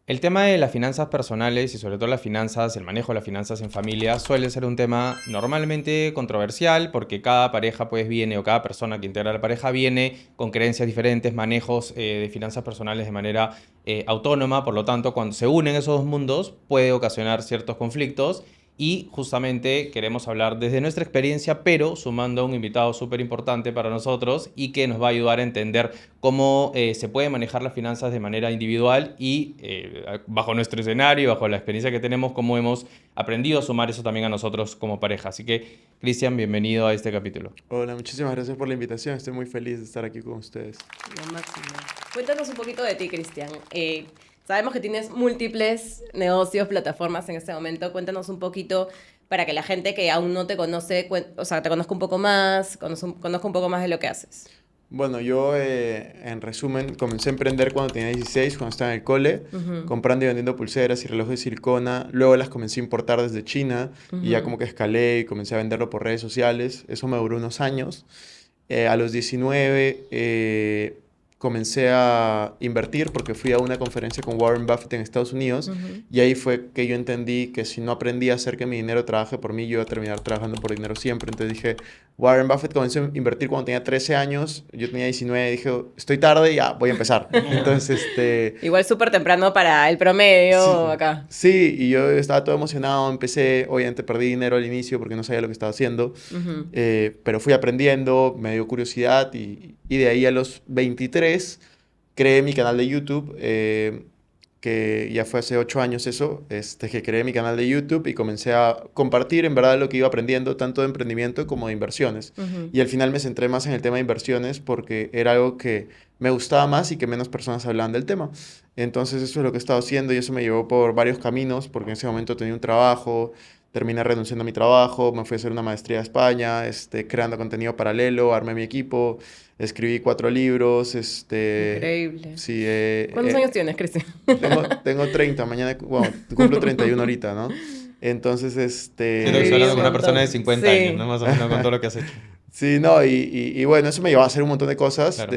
El tema de las finanzas personales y sobre todo las finanzas, el manejo de las finanzas en familia suele ser un tema normalmente controversial porque cada pareja pues viene o cada persona que integra la pareja viene con creencias diferentes, manejos de finanzas personales de manera autónoma, por lo tanto cuando se unen esos dos mundos puede ocasionar ciertos conflictos y justamente queremos hablar desde nuestra experiencia, pero sumando a un invitado súper importante para nosotros y que nos va a ayudar a entender cómo se puede manejar las finanzas de manera individual y bajo nuestro escenario, bajo la experiencia que tenemos, cómo hemos aprendido a sumar eso también a nosotros como pareja. Así que, Cristian, bienvenido a este capítulo. Hola, muchísimas gracias por la invitación. Estoy muy feliz de estar aquí con ustedes. Lo máximo. Cuéntanos un poquito de ti, Cristian. Sabemos que tienes múltiples negocios, plataformas en este momento. Cuéntanos un poquito para que la gente que aún no te conoce, o sea, te conozca un poco más, conozca un poco más de lo que haces. Bueno, yo en resumen comencé a emprender cuando tenía 16, cuando estaba en el cole, Ujú, comprando y vendiendo pulseras y relojes de silicona. Luego las comencé a importar desde China y ya ujú. como que escalé y comencé a venderlo por redes sociales. Eso me duró unos años. A los 19 comencé a invertir porque fui a una conferencia con Warren Buffett en Estados Unidos Ujú. y ahí fue que yo entendí que si no aprendía a hacer que mi dinero trabaje por mí, yo iba a terminar trabajando por dinero siempre. Entonces dije, Warren Buffett comenzó a invertir cuando tenía 13 años, yo tenía 19, dije, estoy tarde, ya voy a empezar. Entonces, Igual súper temprano para el promedio sí, acá. sí, y yo estaba todo emocionado, empecé, obviamente perdí dinero al inicio porque no sabía lo que estaba haciendo, Ujú. pero fui aprendiendo, me dio curiosidad y de ahí a los 23 creé mi canal de YouTube, que ya fue hace 8 años eso, que creé mi canal de YouTube y comencé a compartir en verdad lo que iba aprendiendo, tanto de emprendimiento como de inversiones. Ujú. Y al final me centré más en el tema de inversiones porque era algo que me gustaba más y que menos personas hablaban del tema. Entonces eso es lo que he estado haciendo y eso me llevó por varios caminos porque en ese momento tenía un trabajo, terminé renunciando a mi trabajo, me fui a hacer una maestría a España, creando contenido paralelo, armé mi equipo, escribí 4 libros, Increíble. sí, ¿Cuántos años tienes, Cristian? tengo 30 mañana, bueno, cumplo 31 ahorita, ¿no? Entonces, Siento que estoy Sí, hablando un con una persona de montón. 50 años, ¿no? Sí. Más o menos con todo lo que has hecho. Sí, no, y bueno, eso me llevó a hacer un montón de cosas Claro.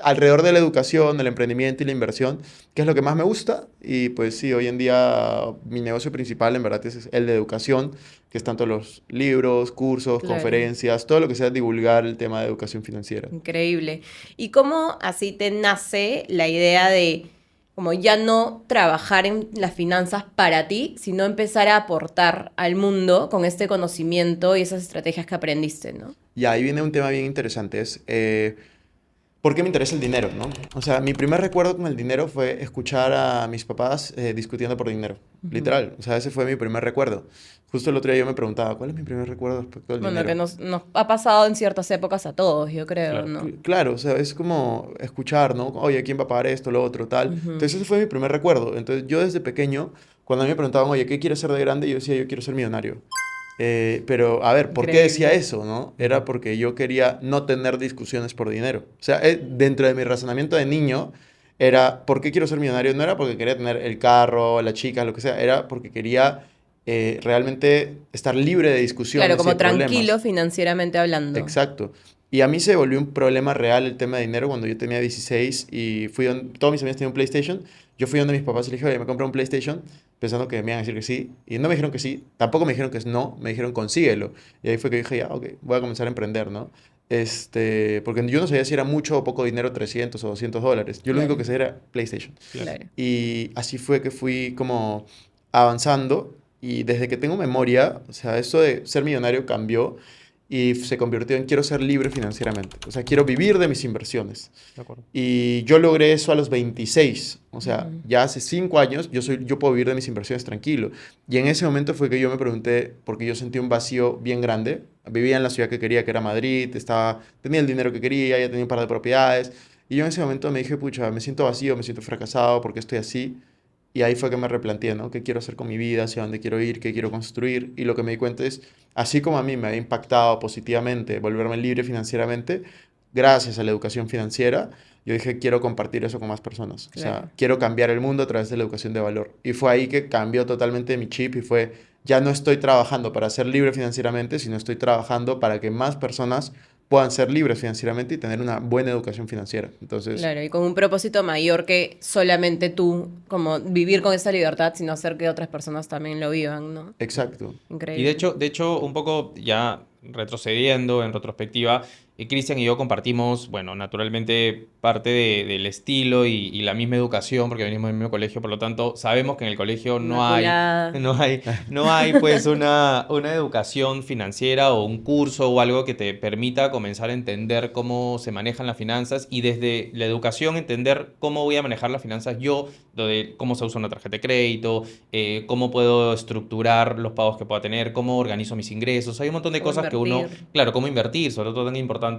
alrededor de la educación, el emprendimiento y la inversión, que es lo que más me gusta. Y pues sí, hoy en día mi negocio principal en verdad es el de educación, que es tanto los libros, cursos, Claro. conferencias, todo lo que sea divulgar el tema de educación financiera. Increíble. ¿Y cómo así te nace la idea de como ya no trabajar en las finanzas para ti, sino empezar a aportar al mundo con este conocimiento y esas estrategias que aprendiste, ¿no? Y ahí viene un tema bien interesante, ¿por qué me interesa el dinero, no? O sea, mi primer recuerdo con el dinero fue escuchar a mis papás discutiendo por dinero. Ujú. Literal. O sea, ese fue mi primer recuerdo. Justo el otro día yo me preguntaba, ¿cuál es mi primer recuerdo respecto al Bueno, que dinero? nos ha pasado en ciertas épocas a todos, yo creo, Claro. ¿no? Claro, o sea, es como escuchar, ¿no? Oye, ¿quién va a pagar esto, lo otro, tal? Ujú. Entonces, ese fue mi primer recuerdo. Entonces, yo desde pequeño, cuando a mí me preguntaban, oye, ¿qué quieres ser de grande? Yo decía, yo quiero ser millonario. Pero, a ver, ¿por qué decía Increíble. eso, no? Era Ujú. porque yo quería no tener discusiones por dinero. O sea, dentro de mi razonamiento de niño, era, ¿por qué quiero ser millonario? No era porque quería tener el carro, la chica, lo que sea, era porque quería realmente estar libre de Claro, discusiones y de como tranquilo problemas. financieramente hablando. Exacto. Y a mí se volvió un problema real el tema de dinero cuando yo tenía 16 y fui donde, todos mis amigos tenían un PlayStation. Yo fui donde mis papás y les dije, oye, me compré un PlayStation, pensando que me iban a decir que sí. Y no me dijeron que sí, tampoco me dijeron que no, me dijeron consíguelo. Y ahí fue que dije, ya, ok, voy a comenzar a emprender, ¿no? Porque yo no sabía si era mucho o poco dinero, 300 o $200. Yo lo único Claro, que sabía era PlayStation. Claro. claro. Y así fue que fui como avanzando y desde que tengo memoria, o sea, eso de ser millonario cambió y se convirtió en quiero ser libre financieramente. O sea, quiero vivir de mis inversiones. De acuerdo. Y yo logré eso a los 26. O sea, Ujú. ya hace 5 años yo puedo vivir de mis inversiones tranquilo. Y en ese momento fue que yo me pregunté, porque yo sentí un vacío bien grande. Vivía en la ciudad que quería, que era Madrid, tenía el dinero que quería, ya tenía un par de propiedades. Y yo en ese momento me dije, pucha, me siento vacío, me siento fracasado, ¿por qué estoy así? Y ahí fue que me replanteé, ¿no? ¿Qué quiero hacer con mi vida? ¿Hacia dónde quiero ir? ¿Qué quiero construir? Y lo que me di cuenta es, así como a mí me ha impactado positivamente volverme libre financieramente, gracias a la educación financiera, yo dije, quiero compartir eso con más personas. O sea, Claro. quiero cambiar el mundo a través de la educación de valor. Y fue ahí que cambió totalmente mi chip y fue, ya no estoy trabajando para ser libre financieramente, sino estoy trabajando para que más personas puedan ser libres financieramente y tener una buena educación financiera. Entonces, Claro, y con un propósito mayor que solamente tú, como vivir con esa libertad, sino hacer que otras personas también lo vivan, ¿no? exacto. Y Increíble. de hecho, un poco ya retrocediendo en retrospectiva, Cristian y yo compartimos, bueno, naturalmente parte del estilo y la misma educación, porque venimos del mismo colegio, por lo tanto, sabemos que en el colegio no hay, Inmaculada. no hay, no hay pues una educación financiera o un curso o algo que te permita comenzar a entender cómo se manejan las finanzas y desde la educación entender cómo voy a manejar las finanzas yo, de cómo se usa una tarjeta de crédito, cómo puedo estructurar los pagos que pueda tener, cómo organizo mis ingresos. Hay un montón de Cómo cosas que uno, invertir. claro, cómo invertir, sobre todo tan importante,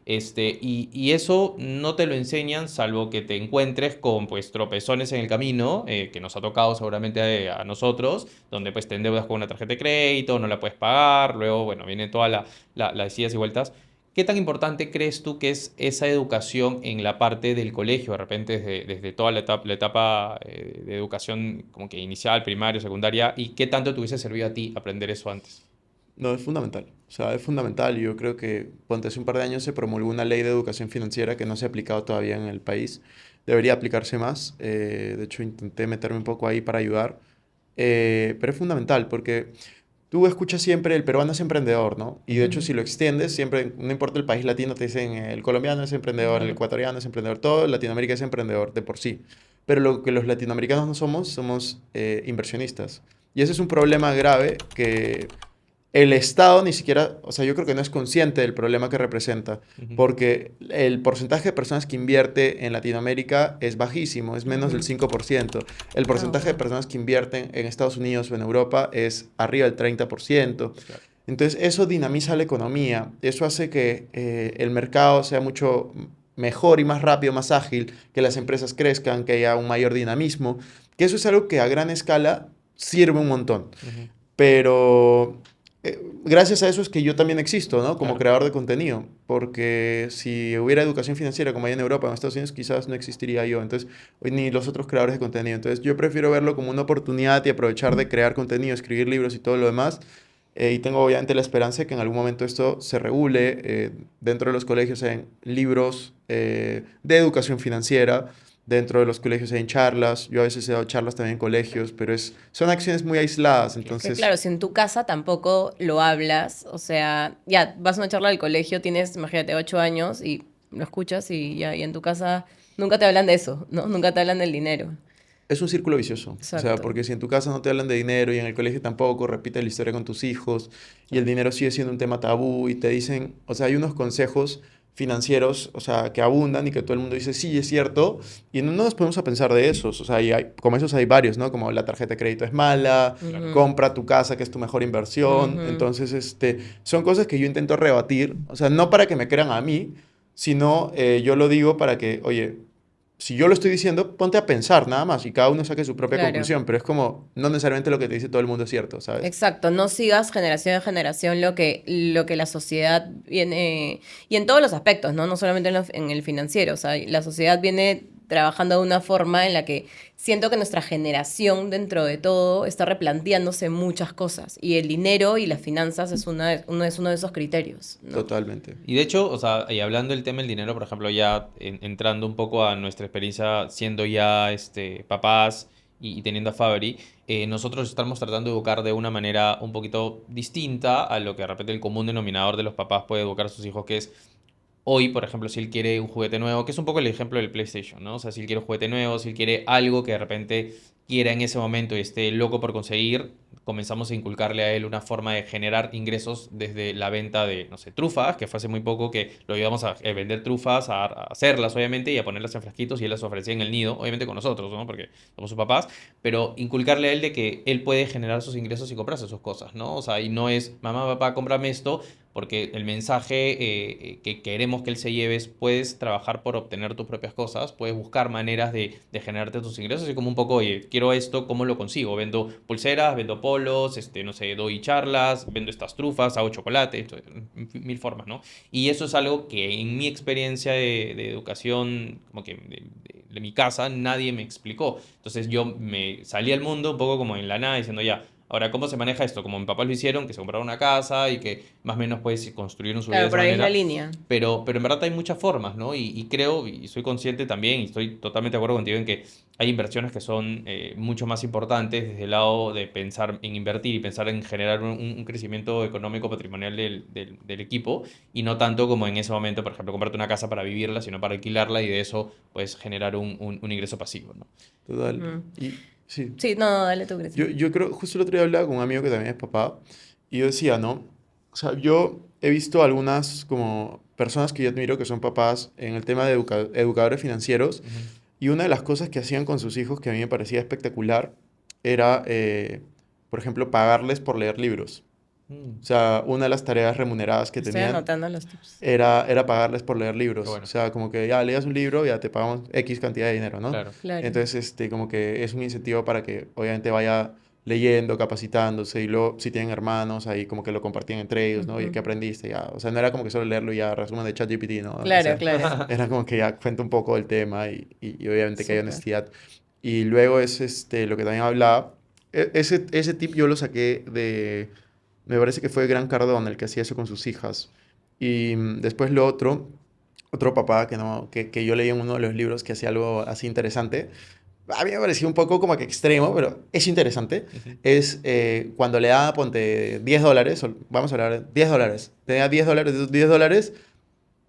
y eso no te lo enseñan salvo que te encuentres con pues tropezones en el camino, que nos ha tocado seguramente a nosotros, donde pues te endeudas con una tarjeta de crédito, no la puedes pagar, luego, bueno, viene toda las idas y vueltas. ¿Qué tan importante crees tú que es esa educación en la parte del colegio, de repente desde toda la etapa de educación como que inicial, primaria, secundaria, y qué tanto te hubiese servido a ti aprender eso antes? No, es fundamental. O sea, es fundamental. Yo creo que, ponte, hace un par de años se promulgó una ley de educación financiera que no se ha aplicado todavía en el país. Debería aplicarse más. De hecho, intenté meterme un poco ahí para ayudar. Pero es fundamental porque tú escuchas siempre el peruano es emprendedor, ¿no? Y de hecho, Ujú, si lo extiendes, siempre, no importa el país latino, te dicen el colombiano es emprendedor, el ujú. ecuatoriano es emprendedor, todo Latinoamérica es emprendedor de por sí. Pero lo que los latinoamericanos no somos, somos inversionistas. Y ese es un problema grave que el Estado ni siquiera, o sea, yo creo que no es consciente del problema que representa, Ujú. porque el porcentaje de personas que invierte en Latinoamérica es bajísimo, es menos del Ujú. 5%. El Ah, porcentaje de wow. personas que invierten en Estados Unidos o en Europa es arriba del 30%. Claro. Entonces, eso dinamiza la economía, eso hace que el mercado sea mucho mejor y más rápido, más ágil, que las empresas crezcan, que haya un mayor dinamismo, que eso es algo que a gran escala sirve un montón. Ujú. Pero gracias a eso es que yo también existo, ¿no? Como Claro. creador de contenido, porque si hubiera educación financiera como hay en Europa, en Estados Unidos, quizás no existiría yo, entonces, ni los otros creadores de contenido. Entonces, yo prefiero verlo como una oportunidad y aprovechar de crear contenido, escribir libros y todo lo demás. Y tengo obviamente la esperanza de que en algún momento esto se regule dentro de los colegios en libros de educación financiera. Dentro de los colegios hay charlas, yo a veces he dado charlas también en colegios, pero son acciones muy aisladas, Es que entonces claro, si en tu casa tampoco lo hablas, o sea, ya vas a una charla del colegio, tienes, imagínate, 8 años y lo escuchas y ya, y en tu casa nunca te hablan de eso, ¿no? Nunca te hablan del dinero. es un círculo vicioso. O sea, Exacto. porque si en tu casa no te hablan de dinero y en el colegio tampoco, repites la historia con tus hijos y el dinero sigue siendo un tema tabú y te dicen, o sea, hay unos consejos financieros, o sea, que abundan y que todo el mundo dice, sí, es cierto, y no nos podemos a pensar de esos, o sea, como esos hay varios, ¿no? Como la tarjeta de crédito es mala, Claro. Ujú, compra tu casa, que es tu mejor inversión, ujú. entonces, son cosas que yo intento rebatir, o sea, no para que me crean a mí, sino yo lo digo para que, oye, si yo lo estoy diciendo, ponte a pensar nada más y cada uno saque su propia Claro. conclusión, pero es como, no necesariamente lo que te dice todo el mundo es cierto, ¿sabes? Exacto, no sigas generación en generación lo que la sociedad viene, y en todos los aspectos, ¿no? No solamente en el financiero, o sea, la sociedad viene trabajando de una forma en la que siento que nuestra generación, dentro de todo, está replanteándose muchas cosas, y el dinero y las finanzas es uno de esos criterios, ¿no? Totalmente. Y de hecho, o sea, y hablando del tema del dinero, por ejemplo, ya entrando un poco a nuestra experiencia siendo ya papás y teniendo a Fabri, nosotros estamos tratando de educar de una manera un poquito distinta a lo que de repente el común denominador de los papás puede educar a sus hijos, que es hoy, por ejemplo, si él quiere un juguete nuevo, que es un poco el ejemplo del PlayStation, ¿no? O sea, si él quiere un juguete nuevo, si él quiere algo que de repente quiera en ese momento y esté loco por conseguir, comenzamos a inculcarle a él una forma de generar ingresos desde la venta de, no sé, trufas, que fue hace muy poco que lo ayudamos a vender trufas, a hacerlas, obviamente, y a ponerlas en frasquitos y él las ofrecía en el nido, obviamente con nosotros, ¿no? Porque somos sus papás, pero inculcarle a él de que él puede generar sus ingresos y comprarse sus cosas, ¿no? O sea, y no es, mamá, papá, cómprame esto, porque el mensaje que queremos que él se lleve es, puedes trabajar por obtener tus propias cosas, puedes buscar maneras de generarte tus ingresos, y como un poco, oye, quiero esto, ¿cómo lo consigo? Vendo pulseras, vendo polos, no sé, doy charlas, vendo estas trufas, hago chocolate, mil formas, ¿no? Y eso es algo que en mi experiencia de educación, como que de mi casa, nadie me explicó. Entonces yo me salí al mundo un poco como en la nada diciendo ya, Ahora, ¿cómo se maneja esto? Como mis papás lo hicieron, que se compraron una casa y que más o menos pues construyeron su vida de Claro, esa por ahí es la manera. línea. Pero en verdad hay muchas formas, ¿no? Y creo, y soy consciente también, y estoy totalmente de acuerdo contigo en que hay inversiones que son mucho más importantes desde el lado de pensar en invertir y pensar en generar un crecimiento económico patrimonial del equipo, y no tanto como en ese momento, por ejemplo, comprarte una casa para vivirla, sino para alquilarla y de eso pues generar un ingreso pasivo, ¿no? Total. Ujú. Y sí. Sí, no, dale tú, Yo, Cristian. yo creo, justo el otro día hablaba con un amigo que también es papá, y yo decía, ¿no? O sea, yo he visto algunas como personas que yo admiro que son papás en el tema de educadores financieros, Ujú. y una de las cosas que hacían con sus hijos que a mí me parecía espectacular era, por ejemplo, pagarles por leer libros. Mm, O sea, una de las tareas remuneradas que Estoy tenían anotando los tips. era pagarles por leer qué libros. O bueno, sea, como que ya leas un libro, ya te pagamos X cantidad de dinero, ¿no? claro. Claro. Entonces, como que es un incentivo para que obviamente vaya leyendo, capacitándose y luego si tienen hermanos ahí como que lo compartían entre ellos, ¿no? Oye, ¿qué Ujú. aprendiste? Ya, o sea, no era como que solo leerlo y ya resumen de ChatGPT, ¿no? O Claro, sea, claro. era como que ya cuenta un poco del tema y obviamente que hay Súper. honestidad. Y luego es lo que también hablaba. Ese tip yo lo saqué me parece que fue Gran Cardón el que hacía eso con sus hijas. Y después lo otro papá que, no, que yo leí en uno de los libros que hacía algo así interesante. A mí me pareció un poco como que extremo, pero es interesante. Ujú. Es cuando le da, ponte, $10, vamos a hablar de $10. Tenía $10, de esos $10,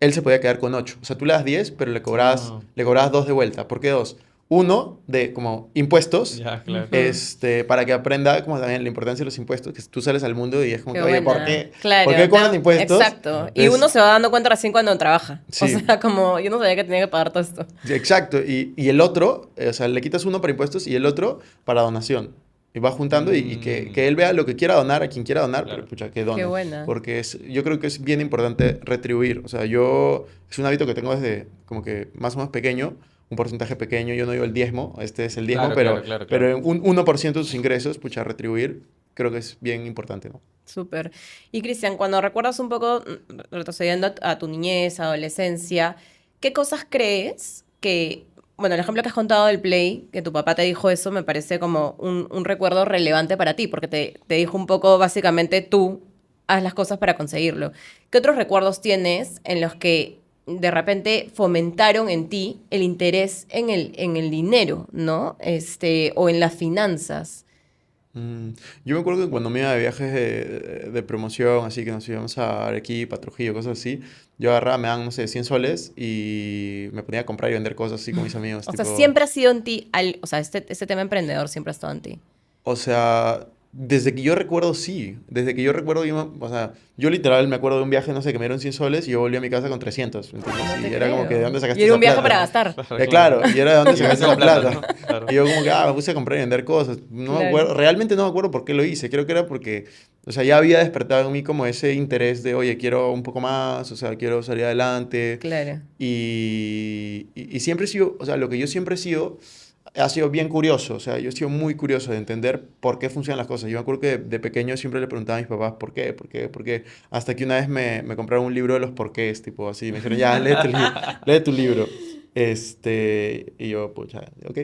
él se podía quedar con 8. O sea, tú le das 10, pero Ah, le cobrabas 2 de vuelta. ¿Por qué 2? Uno de como impuestos, ya, claro. Ujú. para que aprenda como también la importancia de los impuestos, que tú sales al mundo y es como Qué que, oye, buena. ¿por qué Claro, cobran impuestos? exacto. Y uno Entonces, se va dando cuenta recién cuando trabaja. O sí, sea, como yo no sabía que tenía que pagar todo esto. sí, exacto. Y el otro, o sea, le quitas uno para impuestos y el otro para donación. Y va juntando y que Mm, él vea lo que quiera donar, a quien quiera donar, pero claro. pucha, que Qué done. buena. Porque yo creo que es bien importante retribuir. O sea, es un hábito que tengo desde como que más o menos pequeño, un porcentaje pequeño, yo no digo el diezmo, este es el diezmo, Claro, claro, claro, pero claro. en un 1% de tus ingresos, pucha, retribuir, creo que es bien importante, ¿no? Súper. Y Cristian, cuando recuerdas un poco, retrocediendo a tu niñez, adolescencia, ¿qué cosas crees que, bueno, el ejemplo que has contado del Play, que tu papá te dijo eso, me parece como un recuerdo relevante para ti, porque te dijo un poco, básicamente, tú haz las cosas para conseguirlo. ¿Qué otros recuerdos tienes en los que de repente fomentaron en ti el interés en el dinero, ¿no? O en las finanzas. Mm, Yo me acuerdo que cuando me iba de viajes de promoción, así que nos íbamos a Arequipa, Trujillo, cosas así, yo agarraba, me dan, no sé, 100 soles y me ponía a comprar y vender cosas así con mis amigos, O sea, tipo... siempre ha sido en ti, o sea, este tema emprendedor siempre ha estado en ti. O sea, desde que yo recuerdo, sí. Desde que yo recuerdo, o sea, yo literal me acuerdo de un viaje, no sé, que me dieron 100 soles y yo volví a mi casa con 300, ¿me entiendes? No Y te era como que, ¿de creo. dónde Y sacaste era un esa viaje para plata? gastar. Claro, claro. Claro, y era de dónde Y sacaste ganando la plata, plata. ¿no? Claro. Y yo como que, me puse a comprar y vender cosas. No me Claro, acuerdo, realmente no me acuerdo por qué lo hice. Creo que era porque, o sea, ya había despertado en mí como ese interés de, oye, quiero un poco más, o sea, quiero salir adelante. claro. Y siempre he sido, o sea, lo que yo siempre he sido, ha sido bien curioso. O sea, yo he sido muy curioso de entender por qué funcionan las cosas. Yo me acuerdo que de pequeño siempre le preguntaba a mis papás por qué, por qué, por qué. Hasta que una vez me compraron un libro de los porqués, tipo así. Me dijeron, ya, lee tu libro. Y yo, pucha, ok.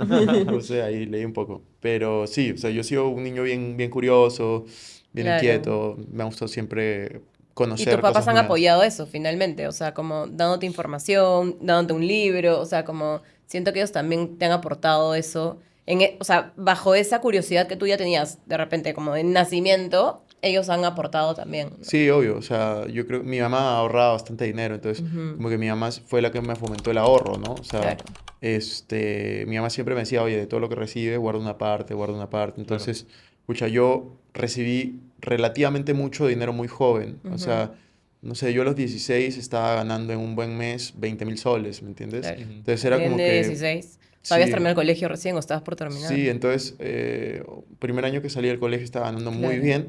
Me puse ahí, leí un poco. Pero sí, o sea, yo he sido un niño bien curioso, bien Claro. inquieto. Me ha gustado siempre Y tus conocer papás cosas han nuevas. apoyado eso finalmente, o sea, como dándote información, dándote un libro, o sea, como siento que ellos también te han aportado eso, o sea, bajo esa curiosidad que tú ya tenías de repente como de nacimiento, ellos han aportado también, Sí, obvio, o sea, yo creo que mi mamá ahorraba bastante dinero, entonces ¿no? Ujú. como que mi mamá fue la que me fomentó el ahorro, ¿no? O sea, Claro. mi mamá siempre me decía, oye, de todo lo que recibe, guarda una parte. Claro. Entonces, pucha, yo recibí relativamente mucho dinero muy joven, o Ujú. sea, no sé, yo a los 16 estaba ganando en un buen mes 20.000 soles, ¿me entiendes? Claro. Ujú. Entonces era Recién como de que, 16. ¿Todavía has sí, terminado el colegio recién o estabas por terminar? sí, entonces, primer año que salí del colegio estaba ganando muy Claro, bien.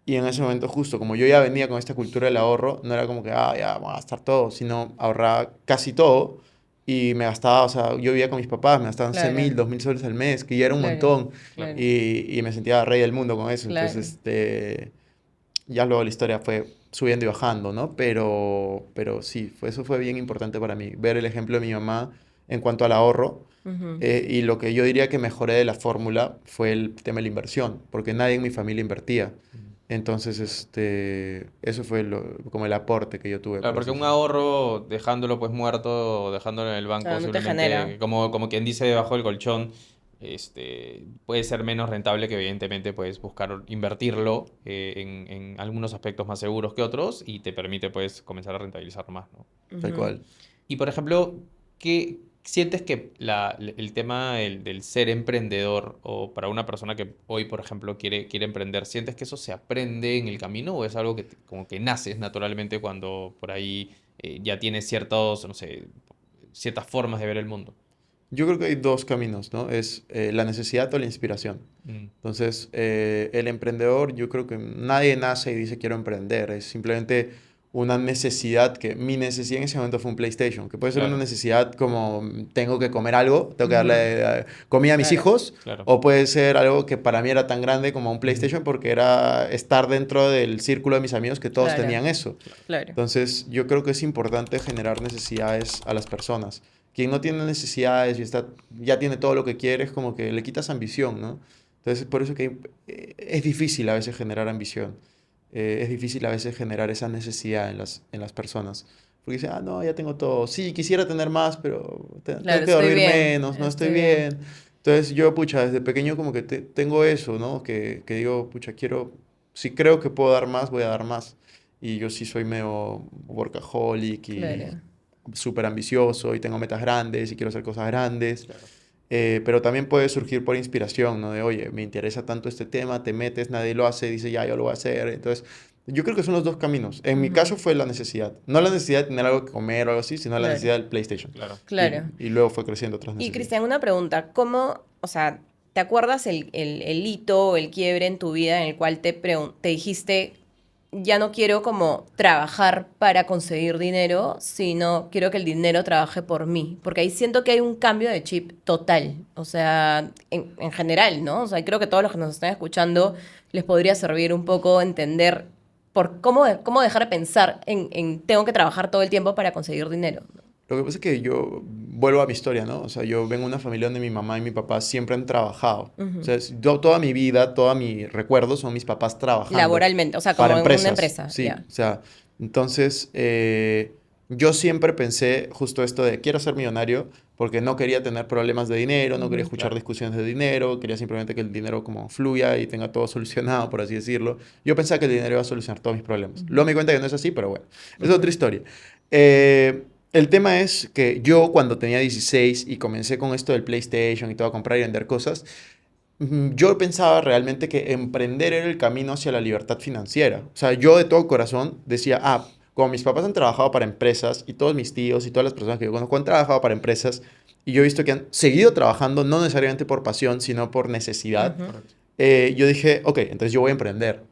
Y en ese momento, justo como yo ya venía con esta cultura del ahorro, no era como que, ya, vamos a gastar todo, sino ahorraba casi todo y me gastaba, o sea, yo vivía con mis papás, me gastaban 100.000, claro, 2.000 soles al mes, que ya era un claro, montón, Claro. claro, y me sentía rey del mundo con eso. claro. Entonces, ya luego la historia fue subiendo y bajando, ¿no? Pero sí, eso fue bien importante para mí, ver el ejemplo de mi mamá en cuanto al ahorro. Ujú. Y lo que yo diría que mejoré de la fórmula fue el tema de la inversión, porque nadie en mi familia invertía. Entonces, eso fue como el aporte que yo tuve, Claro, por porque así un decirlo. ahorro dejándolo pues muerto o dejándolo en el banco Claro, no te genera. simplemente como quien dice debajo del colchón, puede ser menos rentable que evidentemente puedes buscar invertirlo en algunos aspectos más seguros que otros y te permite pues comenzar a rentabilizar más, ¿no? Tal Ujú. cual. Y por ejemplo, ¿qué sientes que el tema del ser emprendedor o para una persona que hoy, por ejemplo, quiere emprender, ¿sientes que eso se aprende en el camino o es algo que como que naces naturalmente cuando por ahí ya tienes ciertos, no sé, ciertas formas de ver el mundo? Yo creo que hay dos caminos, ¿no? Es la necesidad o la inspiración. Mm, Entonces, el emprendedor, yo creo que nadie nace y dice quiero emprender. Es simplemente una necesidad que mi necesidad en ese momento fue un PlayStation, que puede ser una claro, necesidad como tengo que comer algo, tengo que Ujú. darle comida a mis Claro, hijos, claro. o puede ser algo que para mí era tan grande como un Ujú, PlayStation porque era estar dentro del círculo de mis amigos que todos claro, tenían eso. claro. claro. Entonces, yo creo que es importante generar necesidades a las personas. Quien no tiene necesidades y ya tiene todo lo que quiere, es como que le quitas ambición, ¿no? Entonces, por eso que es difícil a veces generar ambición. Es difícil a veces generar esa necesidad en las personas. Porque dicen, ah, no, ya tengo todo. Sí, quisiera tener más, pero tengo Claro, que estoy dormir bien, menos, no estoy estoy bien. bien. Entonces, yo, pucha, desde pequeño como que tengo eso, ¿no? Que digo, pucha, si creo que puedo dar más, voy a dar más. Y yo sí soy medio workaholic y Claro. súper ambicioso y tengo metas grandes y quiero hacer cosas grandes. Claro. Pero también puede surgir por inspiración, ¿no? De, oye, me interesa tanto este tema, te metes, nadie lo hace, dice, ya, yo lo voy a hacer. Entonces, yo creo que son los dos caminos. En mi Ujú. caso fue la necesidad. No la necesidad de tener algo que comer o algo así, sino la Claro, necesidad del PlayStation. Claro. claro. Y luego fue creciendo otras Y necesidades. Cristian, una pregunta, ¿cómo, o sea, te acuerdas el hito o el quiebre en tu vida en el cual te dijiste, ya no quiero como trabajar para conseguir dinero, sino quiero que el dinero trabaje por mí? Porque ahí siento que hay un cambio de chip total, o sea, en general, ¿no? O sea, creo que todos los que nos están escuchando les podría servir un poco entender por cómo dejar de pensar en tengo que trabajar todo el tiempo para conseguir dinero, ¿no? Lo que pasa es que yo vuelvo a mi historia, ¿no? O sea, yo vengo de una familia donde mi mamá y mi papá siempre han trabajado. O Ujú. sea, toda mi vida, todos mis recuerdos son mis papás trabajando Laboralmente, o sea, para como en una empresas, empresa, sí. ya. O sea, entonces yo siempre pensé justo esto de quiero ser millonario porque no quería tener problemas de dinero, no quería Ujú. escuchar Claro. discusiones de dinero, quería simplemente que el dinero como fluya y tenga todo solucionado, por así decirlo. Yo pensaba que el dinero iba a solucionar todos mis problemas. Luego me di cuenta que no es así, pero bueno, es otra Ujú. historia. Eh, el tema es que yo cuando tenía 16 y comencé con esto del PlayStation y todo a comprar y vender cosas, yo pensaba realmente que emprender era el camino hacia la libertad financiera. O sea, yo de todo corazón decía, ah, como mis papás han trabajado para empresas y todos mis tíos y todas las personas que yo conozco han trabajado para empresas y yo he visto que han seguido trabajando no necesariamente por pasión, sino por necesidad, Ujú. Correcto. yo dije, ok, entonces yo voy a emprender.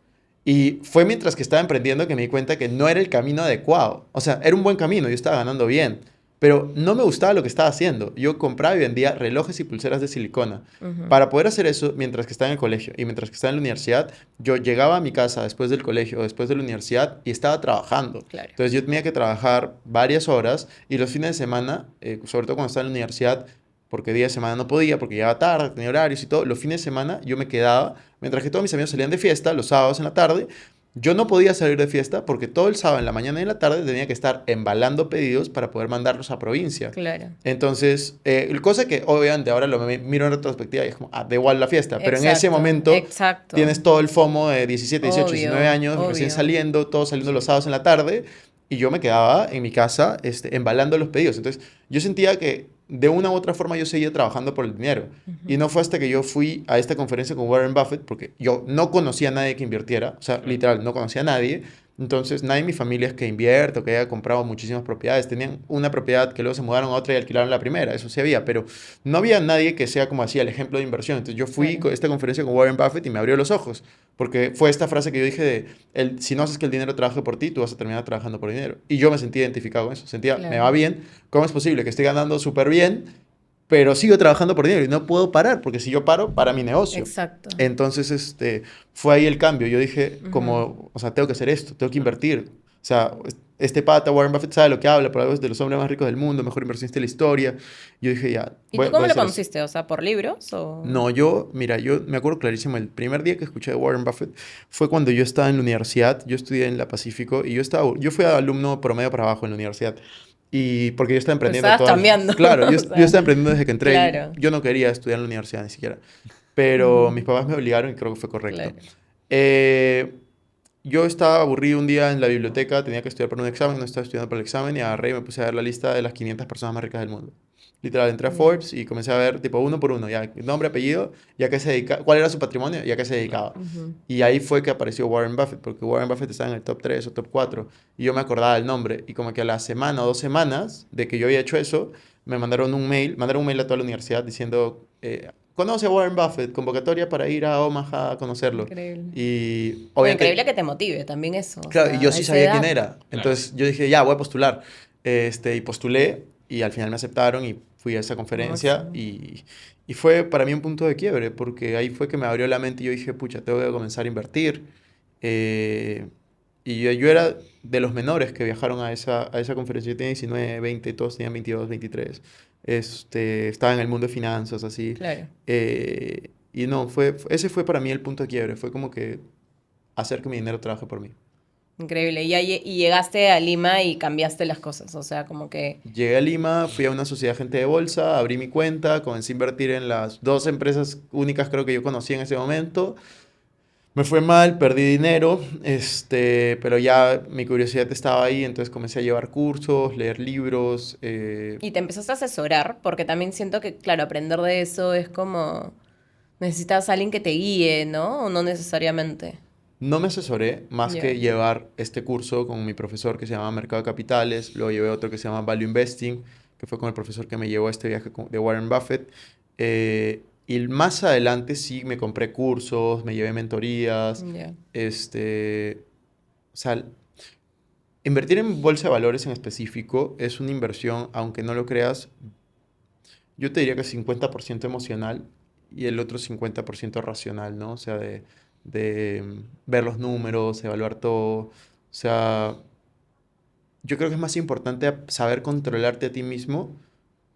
Y fue mientras que estaba emprendiendo que me di cuenta que no era el camino adecuado. O sea, era un buen camino, yo estaba ganando bien, pero no me gustaba lo que estaba haciendo. Yo compraba y vendía relojes y pulseras de silicona. Ujú. Para poder hacer eso, mientras que estaba en el colegio y mientras que estaba en la universidad, yo llegaba a mi casa después del colegio o después de la universidad y estaba trabajando. Claro. Entonces yo tenía que trabajar varias horas y los fines de semana, sobre todo cuando estaba en la universidad, porque día de semana no podía, porque llegaba tarde, tenía horarios y todo, los fines de semana yo me quedaba, mientras que todos mis amigos salían de fiesta, los sábados en la tarde, yo no podía salir de fiesta porque todo el sábado en la mañana y en la tarde tenía que estar embalando pedidos para poder mandarlos a provincia. Claro. Entonces, cosa que obviamente ahora miro en retrospectiva y es como, ah, da igual la fiesta, pero en ese Exacto, momento exacto. tienes todo el FOMO de 17, 18, 19 Obvio, años, recién obvio. saliendo, todos saliendo los Sí. sábados en la tarde, y yo me quedaba en mi casa embalando los pedidos. Entonces, yo sentía que de una u otra forma yo seguía trabajando por el dinero. Y Ujú. no fue hasta que yo fui a esta conferencia con Warren Buffett, porque yo no conocía a nadie que invirtiera, o sea, Claro. literal, no conocía a nadie. Entonces, nadie en mi familia es que invierte o que haya comprado muchísimas propiedades. Tenían una propiedad que luego se mudaron a otra y alquilaron la primera, eso sí había, pero no había nadie que sea como así el ejemplo de inversión. Entonces, yo fui Claro. a esta conferencia con Warren Buffett y me abrió los ojos, porque fue esta frase que yo dije de, si no haces que el dinero trabaje por ti, tú vas a terminar trabajando por dinero. Y yo me sentí identificado con eso, sentía, me va Claro. bien, ¿cómo es posible que esté ganando súper bien, pero sigo trabajando por dinero y no puedo parar, porque si yo paro, para mi negocio? Exacto. Entonces, fue ahí el cambio. Yo dije, Ujú. como, o sea, tengo que hacer esto, tengo que Claro. invertir. O sea, este pata, Warren Buffett, sabe lo que habla, por algo es de los hombres más ricos del mundo, mejor inversionista de la historia. Yo dije, ya, ¿Y voy, tú voy cómo a lo hacer eso. conociste? O sea, ¿por libros o...? No, mira, yo me acuerdo clarísimo, el primer día que escuché de Warren Buffett fue cuando yo estaba en la universidad, yo estudié en la Pacífico y yo fui alumno promedio para abajo en la universidad. Y porque yo estaba Tú emprendiendo estabas chambeando. Claro, O yo sea, estaba emprendiendo desde que entré, claro. yo no quería estudiar en la universidad ni siquiera, pero mis Ujú, papás me obligaron y creo que fue correcto. claro. Eh, yo estaba aburrido un día en la biblioteca, tenía que estudiar para un examen, no estaba estudiando para el examen y agarré y me puse a ver la lista de las 500 personas más ricas del mundo. Literal, entré a Ya. Forbes y comencé a ver tipo uno por uno, ya, nombre, apellido, ya que se dedica, cuál era su patrimonio y a qué se dedicaba. Ujú. Y ahí fue que apareció Warren Buffett, porque Warren Buffett estaba en el top 3 o top 4 y yo me acordaba del nombre y como que a la semana o 2 semanas de que yo había hecho eso, mandaron un mail a toda la universidad diciendo, conoce a Warren Buffett, convocatoria para ir a Omaha a conocerlo. Increíble. Y Bueno, increíble obviamente, que te motive también eso, o claro, y sea, yo a sí esa sabía quién edad. era. Claro. Entonces yo dije, ya, voy a postular. Y postulé y al final me aceptaron y fui a esa Lo conferencia máximo. y fue para mí un punto de quiebre porque ahí fue que me abrió la mente y yo dije, pucha, tengo que comenzar a invertir. Eh, y yo era de los menores que viajaron a esa conferencia. Yo tenía 19, 20, todos tenían 22, 23. Estaba en el mundo de finanzas, así. Claro. Y no, ese fue para mí el punto de quiebre. Fue como que hacer que mi dinero trabaje por mí. Increíble. Y llegaste a Lima y cambiaste las cosas, o sea, como que... Llegué a Lima, fui a una sociedad de agente de bolsa, abrí mi cuenta, comencé a invertir en las dos empresas únicas creo que yo conocí en ese momento. Me fue mal, perdí dinero, pero ya mi curiosidad estaba ahí, entonces comencé a llevar cursos, leer libros. Y te empezaste a asesorar, porque también siento que, claro, aprender de eso es como... Necesitas a alguien que te guíe, ¿no? O no necesariamente. No me asesoré más Ya. que llevar este curso con mi profesor que se llama Mercado de Capitales, luego llevé otro que se llama Value Investing, que fue con el profesor que me llevó a este viaje de Warren Buffett. Y más adelante sí me compré cursos, me llevé mentorías, Ya. o sea, invertir en bolsa de valores en específico es una inversión, aunque no lo creas, yo te diría que 50% emocional y el otro 50% racional, ¿no? O sea, de ver los números, evaluar todo. O sea, yo creo que es más importante saber controlarte a ti mismo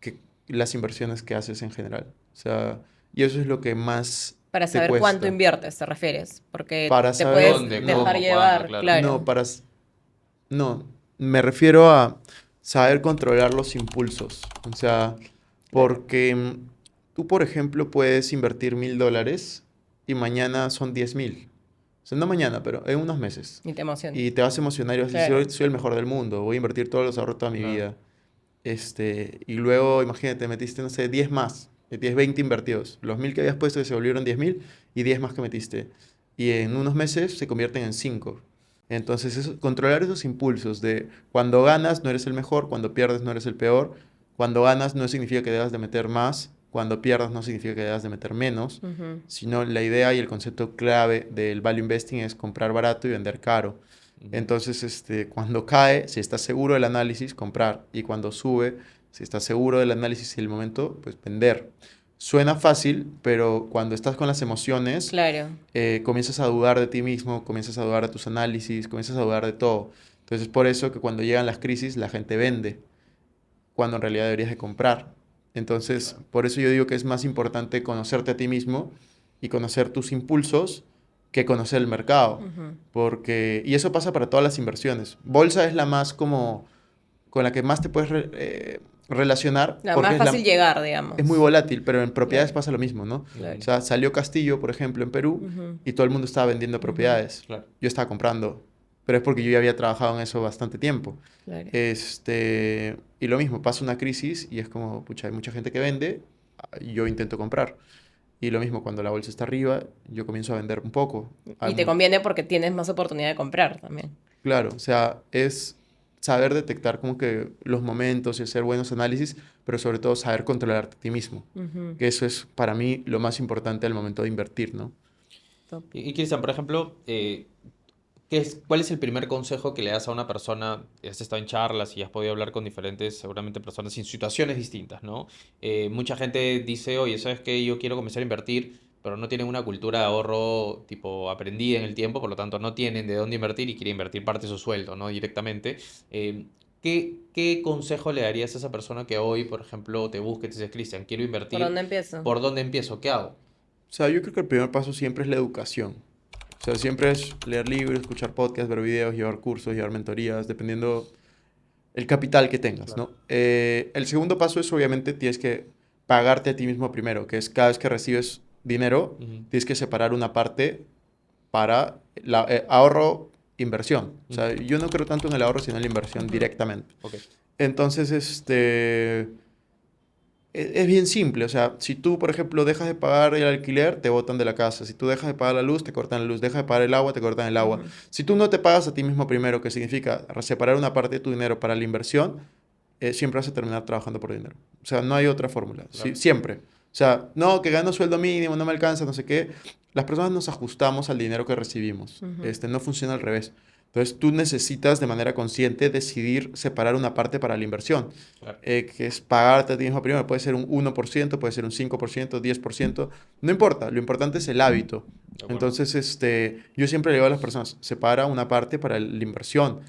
que las inversiones que haces en general. O sea, y eso es lo que más Para te saber cuánto cuesta. inviertes, ¿te refieres? Porque Para te saber, puedes ¿Dónde? dejar no, ¿Cómo? ¿Cuándo? llevar, Claro. no, claro. no, me refiero a saber controlar los impulsos. O sea, Claro. porque tú, por ejemplo, puedes invertir $1,000 y mañana son 10,000. O sea, no mañana, pero en unos meses. Y te emociona. Y te vas a emocionar y vas a decir, Claro. soy el mejor del mundo, voy a invertir todos los ahorros de toda mi Claro. vida. Y luego, imagínate, metiste, no sé, 10 más, 10, 20 invertidos. Los 1,000 que habías puesto que se volvieron 10,000 y 10 más que metiste. Y en unos meses se convierten en 5. Entonces, controlar esos impulsos de cuando ganas no eres el mejor, cuando pierdes no eres el peor. Cuando ganas no significa que debas de meter más, cuando pierdas no significa que debas de meter menos, Ujú. sino la idea y el concepto clave del value investing es comprar barato y vender caro. Ujú. Entonces, cuando cae, si estás seguro del análisis, comprar. Y cuando sube, si estás seguro del análisis y el momento, pues vender. Suena fácil, pero cuando estás con las emociones, Claro. comienzas a dudar de ti mismo, comienzas a dudar de tus análisis, comienzas a dudar de todo. Entonces, por eso que cuando llegan las crisis, la gente vende, cuando en realidad deberías de comprar. Entonces, Claro. por eso yo digo que es más importante conocerte a ti mismo y conocer tus impulsos que conocer el mercado. Ujú. Y eso pasa para todas las inversiones. Bolsa es la más como, con la que más te puedes relacionar La porque más fácil llegar, es muy digamos. volátil, pero en propiedades Claro. pasa lo mismo, ¿no? Claro. O Ujú. sea, salió Castillo, por ejemplo, en Perú Ujú. y todo el mundo estaba vendiendo Ujú. propiedades. Claro. Yo estaba comprando, pero es porque yo ya había trabajado en eso bastante tiempo. Claro. Y lo mismo, pasa una crisis y es como, pucha, hay mucha gente que vende, yo intento comprar. Y lo mismo, cuando la bolsa está arriba, yo comienzo a vender un poco. Y te conviene porque tienes más oportunidad de comprar también. Claro, o sea, es saber detectar como que los momentos y hacer buenos análisis, pero sobre todo saber controlarte a ti mismo. Ujú. Que eso es para mí lo más importante al momento de invertir, ¿no? Top. Y Cristian, por ejemplo, ¿cuál es el primer consejo que le das a una persona? Has estado en charlas y has podido hablar con diferentes, seguramente, personas en situaciones distintas, ¿no? Mucha gente dice, oye, ¿sabes qué? Yo quiero comenzar a invertir, pero no tienen una cultura de ahorro tipo aprendida en el tiempo, por lo tanto no tienen de dónde invertir y quieren invertir parte de su sueldo, ¿no? Directamente. ¿Qué consejo le darías a esa persona que hoy, por ejemplo, te busque y te dice, Cristian, quiero ¿Por invertir, dónde empiezo? ¿por dónde empiezo? ¿Qué hago? O sea, yo creo que el primer paso siempre es la educación. O sea, siempre es leer libros, escuchar podcasts, ver videos, llevar cursos, llevar mentorías, dependiendo el capital que tengas, Claro. ¿no? El segundo paso es obviamente tienes que pagarte a ti mismo primero, que es cada vez que recibes dinero, Ujú, tienes que separar una parte para ahorro, inversión. O sea, ujú, yo no creo tanto en el ahorro, sino en la inversión Ujú. directamente. ok, Entonces, es bien simple. O sea, si tú, por ejemplo, dejas de pagar el alquiler, te botan de la casa. Si tú dejas de pagar la luz, te cortan la luz. Dejas de pagar el agua, te cortan el agua. Ujú. Si tú no te pagas a ti mismo primero, que significa separar una parte de tu dinero para la inversión, siempre vas a terminar trabajando por dinero. O sea, no hay otra fórmula. claro. Siempre. O sea, no, que gano sueldo mínimo, no me alcanza, no sé qué. Las personas nos ajustamos al dinero que recibimos. Ujú. No funciona al revés. Entonces, tú necesitas de manera consciente decidir separar una parte para la inversión, Claro, que es pagarte a ti mismo primero. Puede ser un 1%, puede ser un 5%, 10%. No importa, lo importante es el hábito. de acuerdo. Entonces, yo siempre le digo a las personas, separa una parte para la inversión.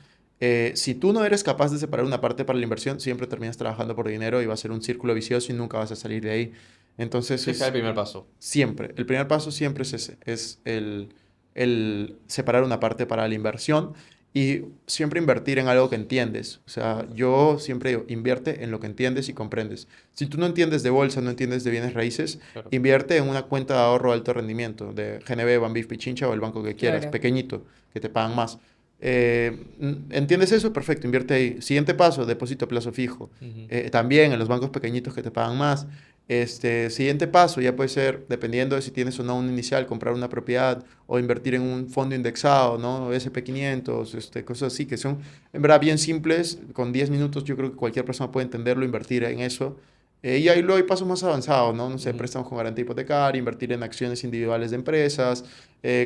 Si tú no eres capaz de separar una parte para la inversión, siempre terminas trabajando por dinero y va a ser un círculo vicioso y nunca vas a salir de ahí. Entonces, Ese es el primer paso. siempre, el primer paso siempre es ese, es el separar una parte para la inversión y siempre invertir en algo que entiendes. O sea, yo siempre digo, invierte en lo que entiendes y comprendes. Si tú no entiendes de bolsa, no entiendes de bienes raíces, Claro. invierte en una cuenta de ahorro de alto rendimiento, de GNB, Banbif, Pichincha o el banco que quieras, Claro. pequeñito, que te pagan más. ¿Entiendes eso? Perfecto, invierte ahí. Siguiente paso, depósito a plazo fijo. Ujú, También en los bancos pequeñitos que te pagan más. Siguiente paso ya puede ser, dependiendo de si tienes o no un inicial, comprar una propiedad o invertir en un fondo indexado, ¿no? SP500, cosas así que son en verdad bien simples. Con 10 minutos yo creo que cualquier persona puede entenderlo, invertir en eso. Y ahí luego hay pasos más avanzados, ¿no? No sé, ujú, préstamos con garantía hipotecaria, invertir en acciones individuales de empresas,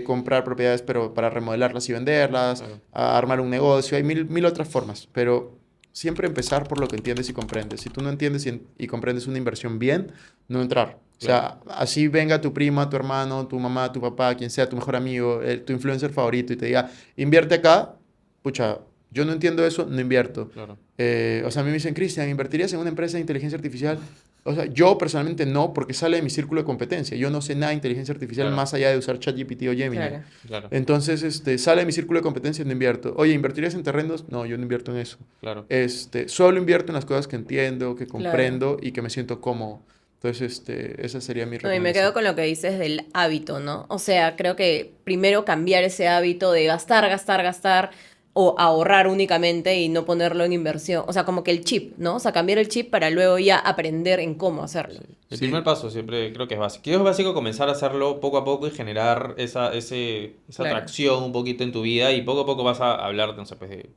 comprar propiedades pero para remodelarlas y venderlas, claro. armar un negocio. Hay mil otras formas, pero siempre empezar por lo que entiendes y comprendes. Si tú no entiendes y comprendes una inversión bien, no entrar. O Claro. sea, así venga tu prima, tu hermano, tu mamá, tu papá, quien sea, tu mejor amigo, tu influencer favorito y te diga, invierte acá, pucha, yo no entiendo eso, no invierto. Claro. O sea, a mí me dicen, Cristian, ¿invertirías en una empresa de inteligencia artificial? O sea, yo personalmente no, porque sale de mi círculo de competencia. Yo no sé nada de inteligencia artificial Claro. más allá de usar ChatGPT o Gemini. Claro. Claro. Entonces, sale de mi círculo de competencia, no invierto. Oye, ¿invertirías en terrenos? No, yo no invierto en eso. Claro. Solo invierto en las cosas que entiendo, que Claro. comprendo y que me siento cómodo. Entonces, esa sería mi No, y me quedo recomendación. con lo que dices del hábito, ¿no? O sea, creo que primero cambiar ese hábito de gastar, gastar, gastar o ahorrar únicamente y no ponerlo en inversión. O sea, como que el chip, ¿no? O sea, cambiar el chip para luego ya aprender en cómo hacerlo. El Sí, primer paso siempre creo que es básico. Es básico comenzar a hacerlo poco a poco y generar esa Claro. atracción un poquito en tu vida y poco a poco vas a hablar, no sé, pues de,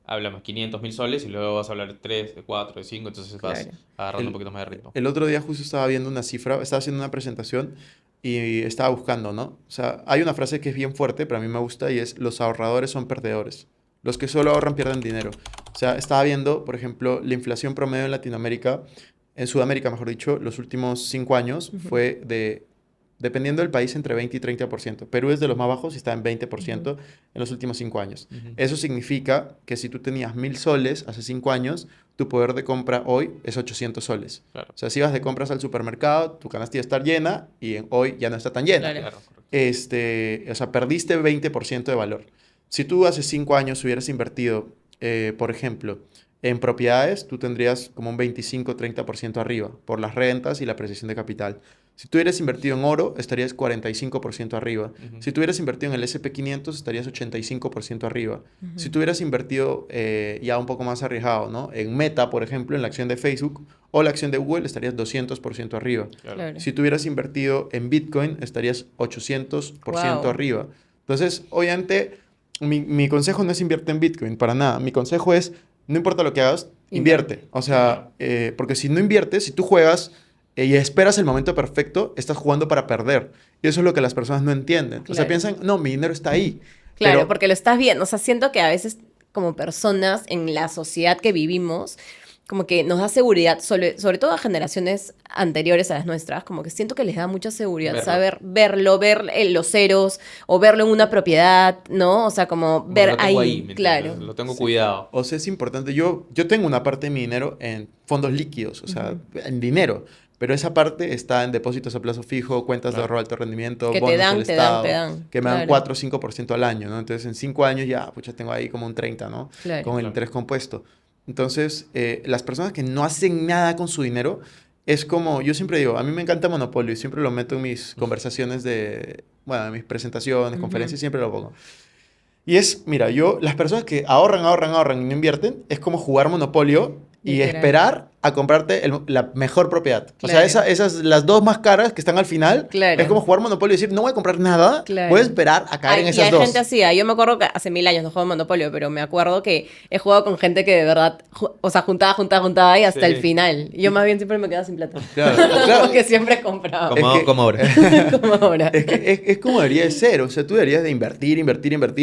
hablamos 500.000 soles y luego vas a hablar de 3, de 4, de 5, entonces vas Claro. agarrando un el, poquito más de ritmo. el otro día justo estaba viendo una cifra, estaba haciendo una presentación y estaba buscando, ¿no? O sea, hay una frase que es bien fuerte, pero a mí me gusta y es, los ahorradores son perdedores. Los que solo ahorran pierden dinero. O sea, estaba viendo, por ejemplo, la inflación promedio en Latinoamérica, en Sudamérica, mejor dicho, los últimos 5 años Ujú, fue dependiendo del país, entre 20 y 30%. Perú es de los más bajos y está en ujú. 20% en los últimos 5 años. Ujú, Eso significa que si tú tenías 1.000 soles hace 5 años, tu poder de compra hoy es 800 soles. claro, O sea, si vas de compras al supermercado, tu canasta ya está llena y hoy ya no está tan llena. Claro. claro, correcto. O sea, perdiste 20% de valor. Si tú hace 5 años hubieras invertido, por ejemplo, en propiedades, tú tendrías como un 25-30% arriba por las rentas y la apreciación de capital. Si tú hubieras invertido en oro, estarías 45% arriba. Ujú, Si tú hubieras invertido en el SP500, estarías 85% arriba. Si Ujú. tú hubieras invertido ya un poco más arriesgado, ¿no? En Meta, por ejemplo, en la acción de Facebook o la acción de Google, estarías 200% arriba. claro, Claro. Si tú hubieras invertido en Bitcoin, estarías 800% Wow. arriba. Entonces, obviamente, mi consejo no es invierte en Bitcoin, para nada. Mi consejo es, no importa lo que hagas, Invierte. invierte. O claro, sea, porque si no inviertes, si tú juegas y esperas el momento perfecto, estás jugando para perder. Y eso es lo que las personas no entienden. O sea, Claro. piensan, no, mi dinero está ahí. Claro, Pero porque lo estás viendo. O sea, siento que a veces como personas en la sociedad que vivimos como que nos da seguridad, sobre todo a generaciones anteriores a las nuestras, como que siento que les da mucha seguridad Verlo. saber verlo, ver los ceros o verlo en una propiedad, ¿no? O sea, como Como ver lo tengo ahí, ¿me claro. entiendes? Lo tengo Sí. cuidado. O sea, es importante. Yo tengo una parte de mi dinero en fondos líquidos, o sea, en dinero. Pero esa parte está en depósitos a plazo fijo, cuentas de Claro. ahorro de alto rendimiento, Que te bonos del dan, te dan, te Estado, dan, que me dan claro, 4 o 5% al año, ¿no? Entonces, en 5 años ya, pucha, tengo ahí como un 30, ¿no? claro. Con el Claro. interés compuesto. Entonces, las personas que no hacen nada con su dinero, es como, yo siempre digo, a mí me encanta Monopolio y siempre lo meto en mis conversaciones bueno, en mis presentaciones, Ujú. conferencias, siempre lo pongo. Y es, mira, las personas que ahorran y no invierten, es como jugar Monopolio y Literal. esperar a comprarte la mejor propiedad. O sea, Claro. esas, las dos más caras que están al final, Claro. es como jugar Monopolio y decir, no voy a comprar nada, Claro. voy a esperar a caer en Y esas hay dos. gente así, yo me acuerdo que hace 1000 años no juego Monopolio, pero me acuerdo que he jugado con gente que de verdad, o sea, juntaba y hasta el Sí. final. Yo más bien siempre me quedaba sin plata. Claro, claro. Porque siempre compraba. Es que- Como ahora. Como ahora. Es que es como debería de ser, o sea, tú deberías de invertir,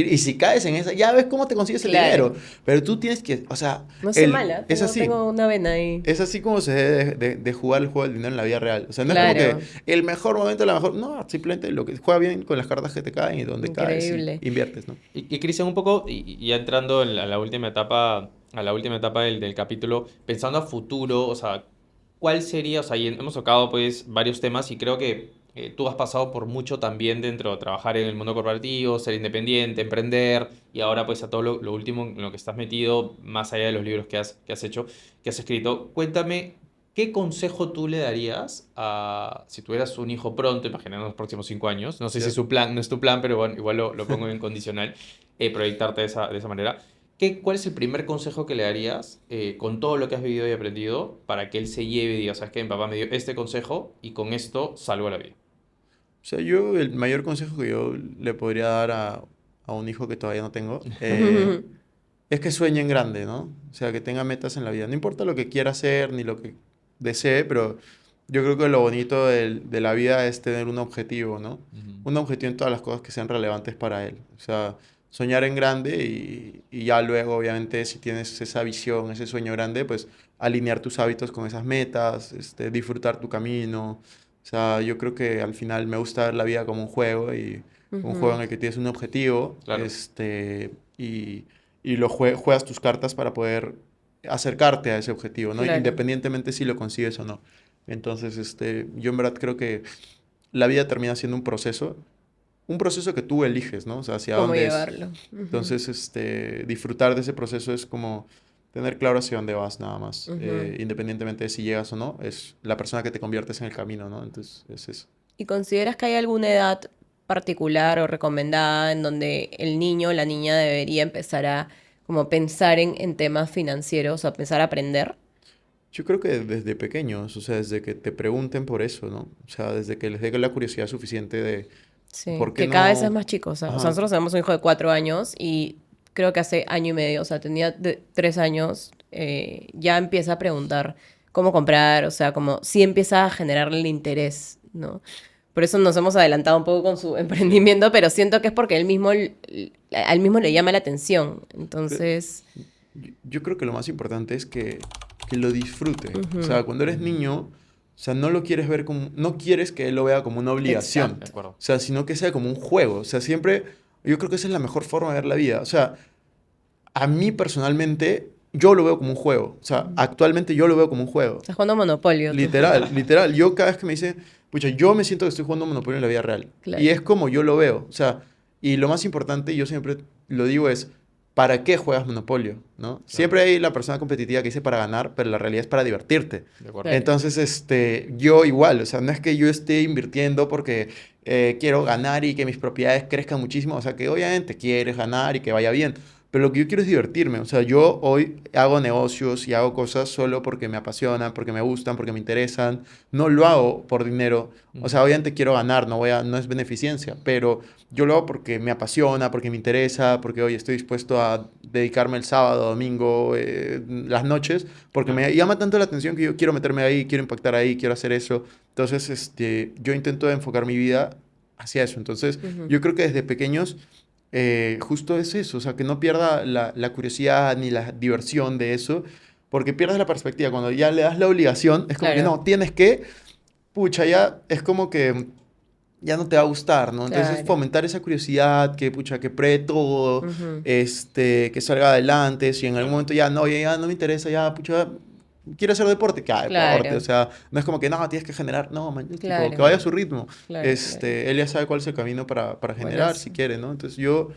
y si caes en esa, ya ves cómo te consigues el Claro. dinero, pero tú tienes que, o sea, No soy mala, es así. tengo una vena ahí. Es así como se debe de jugar el juego del dinero en la vida real. O sea, no es Claro. como que el mejor momento, la mejor. No, simplemente lo que juega bien con las cartas que te caen y donde Increíble. caes y inviertes, ¿no? Y Cristian, un poco, y ya entrando a la última etapa, del capítulo, pensando a futuro, o sea, ¿cuál sería? O sea, y hemos tocado pues varios temas y creo que tú has pasado por mucho también dentro de trabajar en el mundo corporativo, ser independiente, emprender, y ahora pues a todo lo último en lo que estás metido, más allá de los libros que has hecho, que has escrito. Cuéntame, ¿qué consejo tú le darías a, si tuvieras un hijo pronto, imaginando los próximos 5 años? No sé si Ya. es su plan, no es tu plan, pero bueno, igual lo pongo en condicional, proyectarte de esa manera. ¿Cuál es el primer consejo que le darías con todo lo que has vivido y aprendido para que él se lleve y diga, sabes que mi papá me dio este consejo y con esto salvo la vida? O sea, el mayor consejo que yo le podría dar a un hijo que todavía no tengo es que sueñe en grande, ¿no? O sea, que tenga metas en la vida. No importa lo que quiera hacer ni lo que desee, pero yo creo que lo bonito de la vida es tener un objetivo, ¿no? Ujú. Un objetivo en todas las cosas que sean relevantes para él. O sea, soñar en grande y ya luego, obviamente, si tienes esa visión, ese sueño grande, pues alinear tus hábitos con esas metas, disfrutar tu camino. O sea, yo creo que al final me gusta ver la vida como un juego y un juego en Ujú. el que tienes un objetivo, Claro. y, y juegas tus cartas para poder acercarte a ese objetivo, ¿no? Claro. Independientemente si lo consigues o no. Entonces, yo en verdad creo que la vida termina siendo un proceso que tú eliges, ¿no? O sea, hacia ¿Cómo dónde es. llevarlo? Ujú. Entonces, disfrutar de ese proceso es como tener claro hacia dónde vas, nada más. Ujú. Independientemente de si llegas o no, es la persona que te conviertes en el camino, ¿no? Entonces, es eso. ¿Y consideras que hay alguna edad particular o recomendada en donde el niño o la niña debería empezar a como pensar en temas financieros o a pensar a aprender? Yo creo que desde pequeños, o sea, desde que te pregunten por eso, ¿no? O sea, desde que les dé la curiosidad suficiente de Sí, por qué que cada vez es no. más chico. O sea, Ajá. nosotros tenemos un hijo de 4 años y creo que hace año y medio, o sea, tenía 3 años, ya empieza a preguntar cómo comprar, o sea, como sí empieza a generarle el interés, ¿no? Por eso nos hemos adelantado un poco con su emprendimiento, pero siento que es porque al mismo le llama la atención. Entonces, Yo creo que lo más importante es que lo disfrute. O ujú, sea, cuando eres niño, o sea, no lo quieres ver como, no quieres que él lo vea como una obligación. De exacto. acuerdo. O sea, sino que sea como un juego. O sea, siempre, yo creo que esa es la mejor forma de ver la vida. O sea, a mí personalmente, yo lo veo como un juego. O sea, actualmente yo lo veo como un juego. Estás jugando Monopolio tú. Literal, literal. Yo cada vez que me dice, pucha, yo me siento que estoy jugando Monopoly en la vida real. Y Claro, es como yo lo veo. O sea, y lo más importante, yo siempre lo digo es, ¿para qué juegas Monopolio? ¿No? Siempre hay la persona competitiva que dice para ganar, pero la realidad es para divertirte. De acuerdo. claro. Entonces, yo igual, o sea, no es que yo esté invirtiendo porque quiero ganar y que mis propiedades crezcan muchísimo, o sea, que obviamente quieres ganar y que vaya bien, pero lo que yo quiero es divertirme, o sea, yo hoy hago negocios y hago cosas solo porque me apasionan, porque me gustan, porque me interesan, no lo hago por dinero, o sea, Ujú. obviamente quiero ganar, no es beneficencia, pero yo lo hago porque me apasiona, porque me interesa, porque hoy estoy dispuesto a dedicarme el sábado, domingo, las noches, porque Claro. me llama tanto la atención que yo quiero meterme ahí, quiero impactar ahí, quiero hacer eso. Entonces, yo intento enfocar mi vida hacia eso. Entonces, Ujú. yo creo que desde pequeños, justo es eso, o sea, que no pierda la curiosidad ni la diversión de eso, porque pierdes la perspectiva. Cuando ya le das la obligación, es como que Claro. no, tienes que, pucha, ya es como que ya no te va a gustar, ¿no? Entonces es Claro. fomentar esa curiosidad, que pucha, que pruebe todo, Ujú. que salga adelante, si en algún momento ya no, ya no me interesa, ya, pucha, quiero hacer deporte, que haga deporte, o Claro, sea, no es como que, no, tienes que generar, no, man, tipo, que claro, vaya a su ritmo, claro, claro. él ya sabe cuál es el camino para generar, si Buenazo. quiere, ¿no? Entonces yo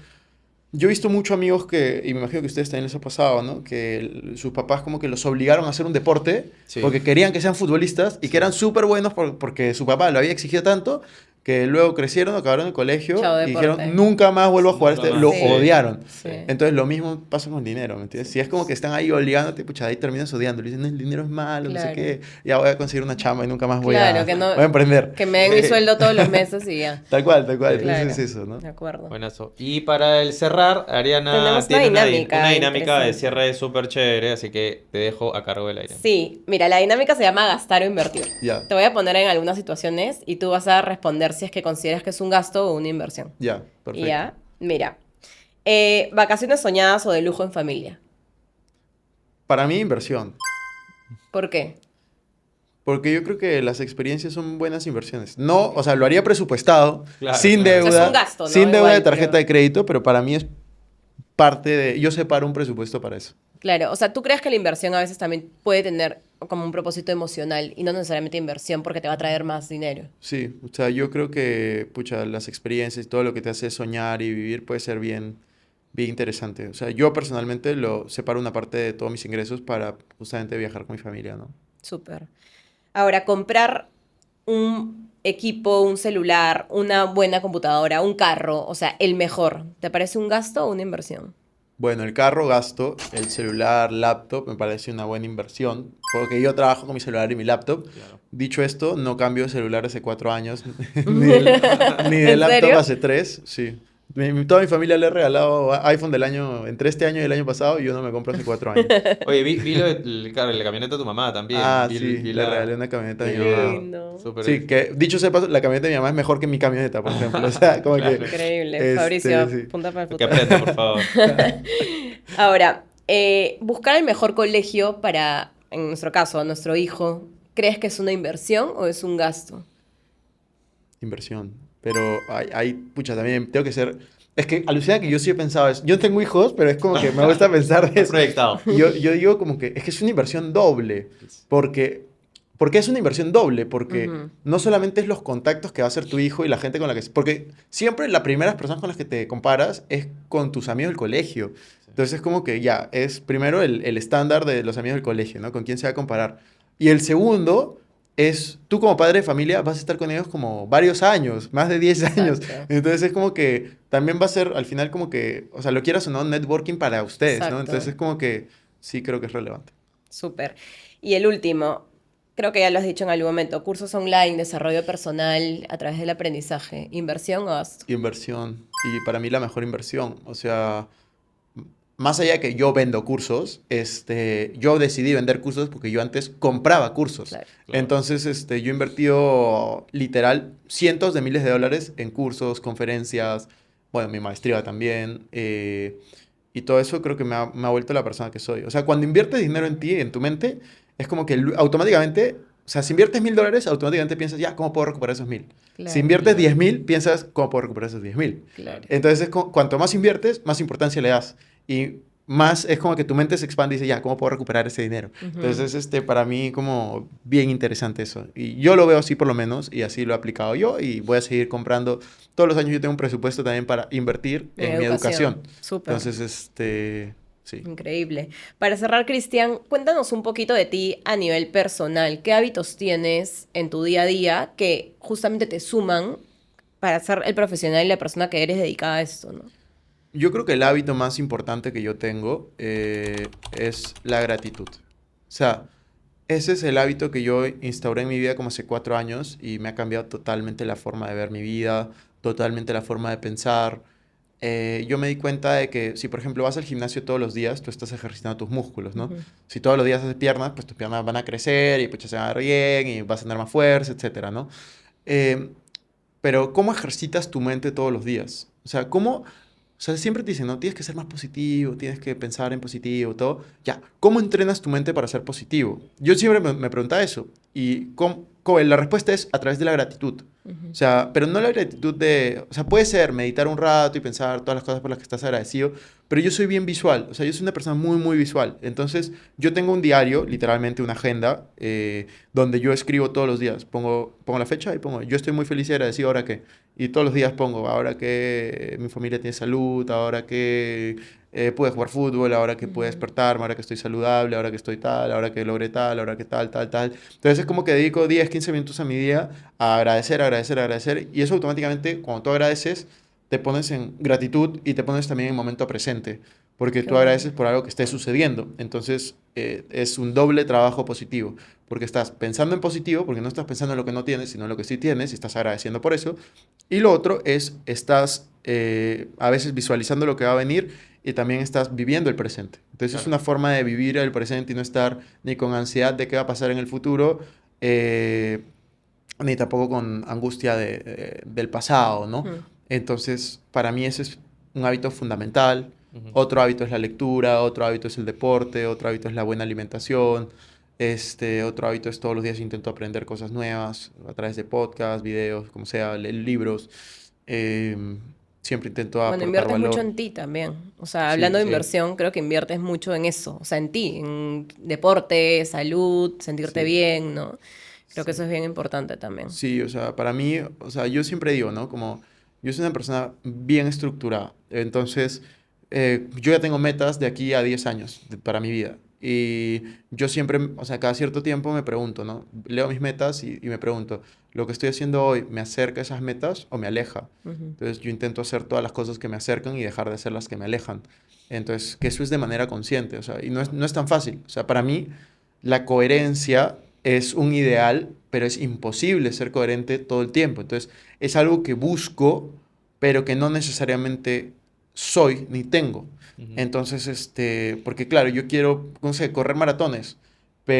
he visto muchos amigos que, y me imagino que a ustedes también les ha pasado, ¿no? Que sus papás como que los obligaron a hacer un deporte Sí, porque querían que sean futbolistas y que sí. eran súper buenos porque su papá lo había exigido tanto que luego crecieron, acabaron el colegio Chao y dijeron, deporte. nunca más vuelvo a jugar Nunca lo más, Sí, sí, odiaron. sí. Entonces lo mismo pasa con el dinero, ¿me entiendes? Si es como que están ahí obligándote, pucha, ahí terminas odiando. Le dicen, "No, el dinero es malo, no sé Claro. qué, ya voy a conseguir una chamba y nunca más Claro, que no, voy a emprender. que me den mi sueldo todos los meses y ya. Tal cual, tal cual. Sí. Entonces Claro, es eso, ¿no? de acuerdo. Buenazo. Y para el cerrar, Ariana Tenemos una tiene dinámica una dinámica de interesante. cierre súper chévere, así que te dejo a cargo del aire. Sí, mira, la dinámica se llama gastar o invertir. Ya, Te voy a poner en algunas situaciones y tú vas a responder si es que consideras que es un gasto o una inversión. ya, perfecto. Ya, mira. Vacaciones soñadas o de lujo en familia. Para mí, inversión. ¿Por qué? Porque yo creo que las experiencias son buenas inversiones. No, o sea, lo haría presupuestado, Claro, sin claro. O sea, es deuda, un gasto, ¿no? sin deuda Igual, de tarjeta pero- de crédito, pero para mí es parte de... Yo separo un presupuesto para eso. Claro, o sea, ¿tú crees que la inversión a veces también puede tener como un propósito emocional y no necesariamente inversión porque te va a traer más dinero? Sí, o sea, yo creo que, pucha, las experiencias y todo lo que te hace soñar y vivir puede ser bien interesante. O sea, yo personalmente lo separo una parte de todos mis ingresos para justamente viajar con mi familia, ¿no? Súper. Ahora, comprar un equipo, un celular, una buena computadora, un carro, o sea, el mejor, ¿te parece un gasto o una inversión? Bueno, el carro gasto, el celular, laptop, me parece una buena inversión, porque yo trabajo con mi celular y mi laptop. Claro. Dicho esto, no cambio de celular hace 4 años, ni de ¿En laptop serio? hace 3, sí. Toda mi familia le he regalado iPhone del año, entre este año y el año pasado, y yo no me compro hace 4 años. Oye, vi lo de claro, la camioneta de tu mamá también. Ah, sí, Vi le regalé una camioneta a Qué mi el mamá. video. lindo. Súper. Sí, que dicho sepa, la camioneta de mi mamá es mejor que mi camioneta, por ejemplo. O sea, como Claro. que, Increíble. Fabricio, sí. punta para el Que futuro. aprenda, por favor. Ahora, buscar el mejor colegio para, en nuestro caso, a nuestro hijo, ¿crees que es una inversión o es un gasto? Inversión. Pero pucha, también tengo que ser... Es que alucina que yo sí he pensado eso. Yo no tengo hijos, pero es como que me gusta pensar de Estás eso. proyectado. Y yo digo como que es que es una inversión doble. Porque, ¿por qué es una inversión doble? Porque Ujú. no solamente es los contactos que va a hacer tu hijo y la gente con la que... Porque siempre las primeras personas con las que te comparas es con tus amigos del colegio. Entonces es como que ya, es primero el estándar de los amigos del colegio, ¿no? Con quién se va a comparar. Y el segundo es, tú como padre de familia vas a estar con ellos como varios años, más de 10 años. Exacto. Entonces es como que también va a ser al final como que, o sea, lo quieras o no, networking para ustedes, ¿no? Exacto. Entonces es como que sí creo que es relevante. Súper. Y el último, creo que ya lo has dicho en algún momento, cursos online, desarrollo personal a través del aprendizaje, inversión o gasto. Inversión. Y para mí la mejor inversión. O sea, más allá de que yo vendo cursos, yo decidí vender cursos porque yo antes compraba cursos. Claro. Claro. Entonces, yo he invertido literal cientos de miles de dólares en cursos, conferencias, bueno, mi maestría también. Y todo eso creo que me ha vuelto la persona que soy. O sea, cuando inviertes dinero en ti, en tu mente, es como que automáticamente, o sea, si inviertes $1,000, automáticamente piensas, ya, ¿cómo puedo recuperar esos 1,000? Claro. Si inviertes 10,000, piensas, ¿cómo puedo recuperar esos 10,000? Claro. Entonces, cuanto más inviertes, más importancia le das. Y más es como que tu mente se expande y dice, ya, ¿cómo puedo recuperar ese dinero? Ujú. Entonces, para mí como bien interesante eso. Y yo lo veo así por lo menos, y así lo he aplicado yo, y voy a seguir comprando. Todos los años yo tengo un presupuesto también para invertir en mi educación. Súper. Entonces, sí. Increíble. Para cerrar, Cristian, cuéntanos un poquito de ti a nivel personal. ¿Qué hábitos tienes en tu día a día que justamente te suman para ser el profesional y la persona que eres dedicada a esto, ¿no? Yo creo que el hábito más importante que yo tengo es la gratitud. O sea, ese es el hábito que yo instauré en mi vida como hace 4 años y me ha cambiado totalmente la forma de ver mi vida, totalmente la forma de pensar. Yo me di cuenta de que si, por ejemplo, vas al gimnasio todos los días, tú estás ejercitando tus músculos, ¿no? Ujú. Si todos los días haces piernas, pues tus piernas van a crecer y pues se van a ver bien y vas a tener más fuerza, etcétera, ¿no? Eh, pero ¿cómo ejercitas tu mente todos los días? O sea, ¿cómo O sea, siempre te dicen, ¿no? Tienes que ser más positivo, tienes que pensar en positivo, todo. Ya, ¿cómo entrenas tu mente para ser positivo? Yo siempre me preguntaba eso. Y la respuesta es a través de la gratitud. O sea, pero no la gratitud de... O sea, puede ser meditar un rato y pensar todas las cosas por las que estás agradecido, pero yo soy bien visual. O sea, yo soy una persona muy, muy visual. Entonces, yo tengo un diario, literalmente una agenda, donde yo escribo todos los días. Pongo la fecha y pongo, yo estoy muy feliz y agradecido ahora que... Y todos los días pongo, ahora que mi familia tiene salud, ahora que pude jugar fútbol, ahora que pude despertarme, ahora que estoy saludable, ahora que estoy tal, ahora que logré tal, ahora que tal, tal, tal. Entonces es como que dedico 10, 15 minutos a mi día a agradecer, agradecer, agradecer. Y eso automáticamente, cuando tú agradeces, te pones en gratitud y te pones también en momento presente. Porque Qué tú bueno. agradeces por algo que esté sucediendo. Entonces es un doble trabajo positivo. Porque estás pensando en positivo, porque no estás pensando en lo que no tienes, sino en lo que sí tienes, y estás agradeciendo por eso. Y lo otro es, estás a veces visualizando lo que va a venir y también estás viviendo el presente. Entonces es Claro. una forma de vivir el presente y no estar ni con ansiedad de qué va a pasar en el futuro, eh, ni tampoco con angustia del pasado, ¿no? Mm. Entonces, para mí ese es un hábito fundamental. Ujú. Otro hábito es la lectura, otro hábito es el deporte, otro hábito es la buena alimentación. Otro hábito es todos los días intento aprender cosas nuevas a través de podcasts, videos, como sea, leer libros. Em, Siempre intento Bueno, aportar inviertes mucho valor. en ti también. O sea, hablando Sí, de Sí, inversión, creo que inviertes mucho en eso. O sea, en ti, en deporte, salud, sentirte sí, bien, ¿no? Creo que sí. eso es bien importante también. Sí, o sea, para mí, o sea, yo siempre digo, ¿no? Como yo soy una persona bien estructurada, entonces yo ya tengo metas de aquí a 10 años para mi vida. Y yo siempre, o sea, cada cierto tiempo me pregunto, ¿no? Leo mis metas y me pregunto, ¿lo que estoy haciendo hoy me acerca a esas metas o me aleja? Ujú. Entonces yo intento hacer todas las cosas que me acercan y dejar de hacer las que me alejan. Entonces, que eso es de manera consciente, o sea, y no es tan fácil. O sea, para mí la coherencia es un ideal, pero es imposible ser coherente todo el tiempo. Entonces, es algo que busco, pero que no necesariamente soy ni tengo. ujú. Entonces, porque claro, yo quiero, no sé, correr maratones,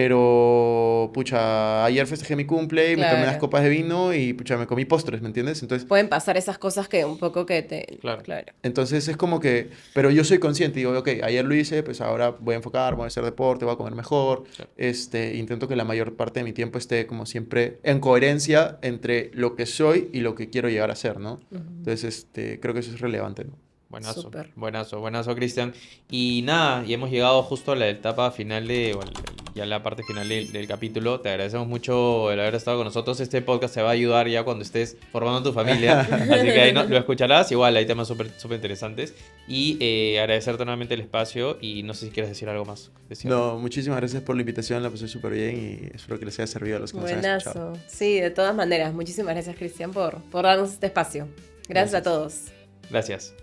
pero, pucha, ayer festejé mi cumple y me tomé unas Claro. copas de vino y, pucha, me comí postres, ¿me entiendes? Entonces, Pueden pasar esas cosas que un poco que te... Claro. Claro. es como que, pero yo soy consciente y digo, ok, ayer lo hice, pues ahora voy a enfocar, voy a hacer deporte, voy a comer mejor. Claro. Intento que la mayor parte de mi tiempo esté como siempre en coherencia entre lo que soy y lo que quiero llegar a ser, ¿no? Ujú. Entonces, creo que eso es relevante, ¿no? Buenazo, Súper. buenazo, buenazo, Cristian. Y nada, y hemos llegado justo a la etapa final ya la parte final del capítulo. Te agradecemos mucho el haber estado con nosotros. Este podcast te va a ayudar ya cuando estés formando tu familia. Así que ahí lo escucharás. Igual hay temas súper súper interesantes. Y agradecerte nuevamente el espacio. Y no sé si quieres decir algo más de cierre. No, muchísimas gracias por la invitación, la pasé súper bien y espero que les haya servido a los que nos han escuchado. Buenazo. Sí, de todas maneras. Muchísimas gracias, Cristian, por darnos este espacio. Gracias a Gracias. todos. Gracias.